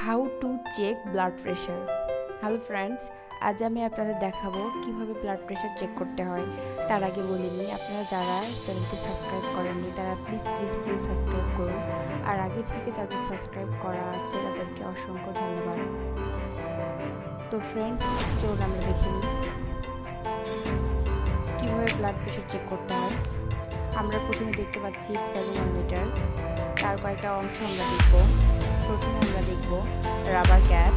How to check blood pressure. Hello friends, আজ আমি আপনাদের দেখাবো কিভাবে ব্লাড প্রেশার চেক করতে হয়। তার আগে বলে নিই, আপনারা যারা চ্যানেলটি সাবস্ক্রাইব করেননি তারা প্লিজ সাবস্ক্রাইব করুন। আর আগে থেকে যাদের সাবস্ক্রাইব করা আছে তাদেরকে অসংখ্য ধন্যবাদ। তো ফ্রেন্ডস, চলুন আমরা দেখে নিই কীভাবে ব্লাড প্রেশার চেক করতে হয়। আমরা প্রথমে দেখতে পাচ্ছি স্প্যাগোমিটার। তার কয়েকটা অংশ আমরা দেখব। প্রথমে আমরা দেখব রাবার ক্যাপ,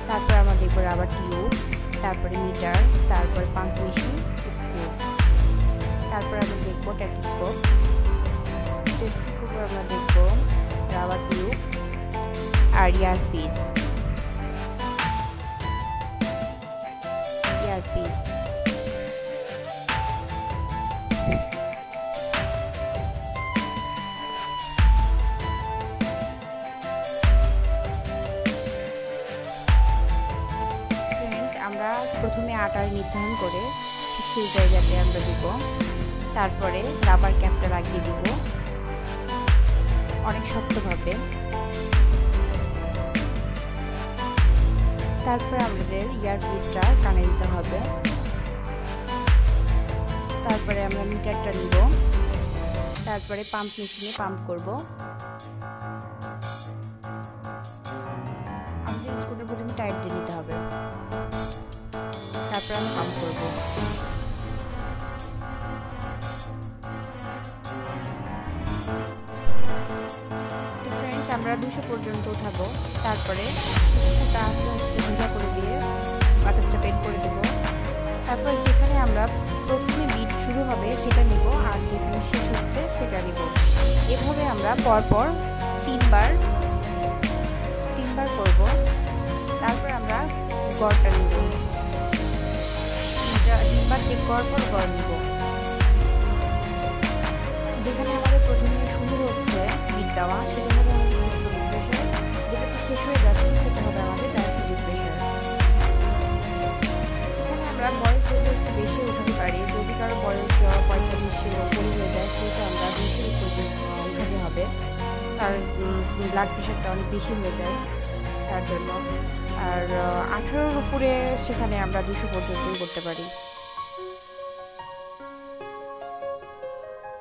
তারপর আমরা দেখব রাবার টিউব, তারপরে মিটার, তারপর পাম্প মেশিন, স্ক্রু, তারপর আমরা দেখব টেস্টোস্কোপ। টেস্টোস্কোপে আমরা দেখব রাবার টিউব আর ইয়ারপিস। আমরা প্রথমে আটার নির্ধারণ করে সেই জায়গাতে আমরা দিব, তারপরে রাবার ক্যাপটা লাগিয়ে দিব অনেক শক্তভাবে। তারপরে আমাদের ইয়ারপিসটা কানে দিতে হবে। তারপরে আমরা মিটারটা নিব, তারপরে পাম্প মেশিনে পাম্প করব। আমাদের স্ক্রুটা প্রথমে টাইট দিয়ে নিতে হবে, তারপর আমি পাম্প করব। তো ফ্রেন্ডস, আমরা 200 পর্যন্ত উঠাবো, তারপরে আস্তে আস্তে ভিজা করে দিয়ে বাতাসটা বের করে দেব। তারপরে যেখানে আমরা প্রথমে বিট শুরু হবে সেটা নিব, আর যেখানে শেষ হচ্ছে সেটা নিব। এভাবে আমরা পরপর তিনবার করব। তারপর আমরা গড়টা নিব, তিনবার চেক করার পর গড় নিব। যেখানে আমাদের প্রথমে শুরু হচ্ছে বিট দেওয়া সেটা হবে আমাদের সিস্টেমিক প্রেশার, যেটাতে শেষ হয়ে যাচ্ছে সেটা হবে আমাদের ডায়াস্টোলিক প্রেশার। এখানে আমরা বয়স যদি একটু বেশি উঠাতে পারি, যদি কারো বয়স 45-এর উপরে হয়ে যায় সেটা আমরা 200 উঠাতে হবে, কারণ ব্লাড প্রেশারটা অনেক বেশি হয়ে যায় তার জন্য। আর 18-র উপরে সেখানে আমরা 200 পর্যন্তই করতে পারি।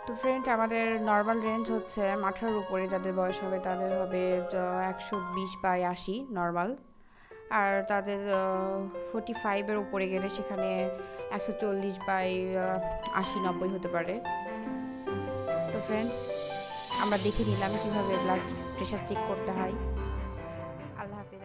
তো ফ্রেন্ড, আমাদের নর্মাল রেঞ্জ হচ্ছে 18-র উপরে যাদের বয়স হবে তাদের হবে 120/80 নর্মাল। আর তাদের 45-এর উপরে গেলে সেখানে 140/80-90 হতে পারে। তো ফ্রেন্ডস, আমরা দেখে নিলাম কিভাবে ব্লাড প্রেশার চেক করতে হয়। আল্লাহ হাফেজ।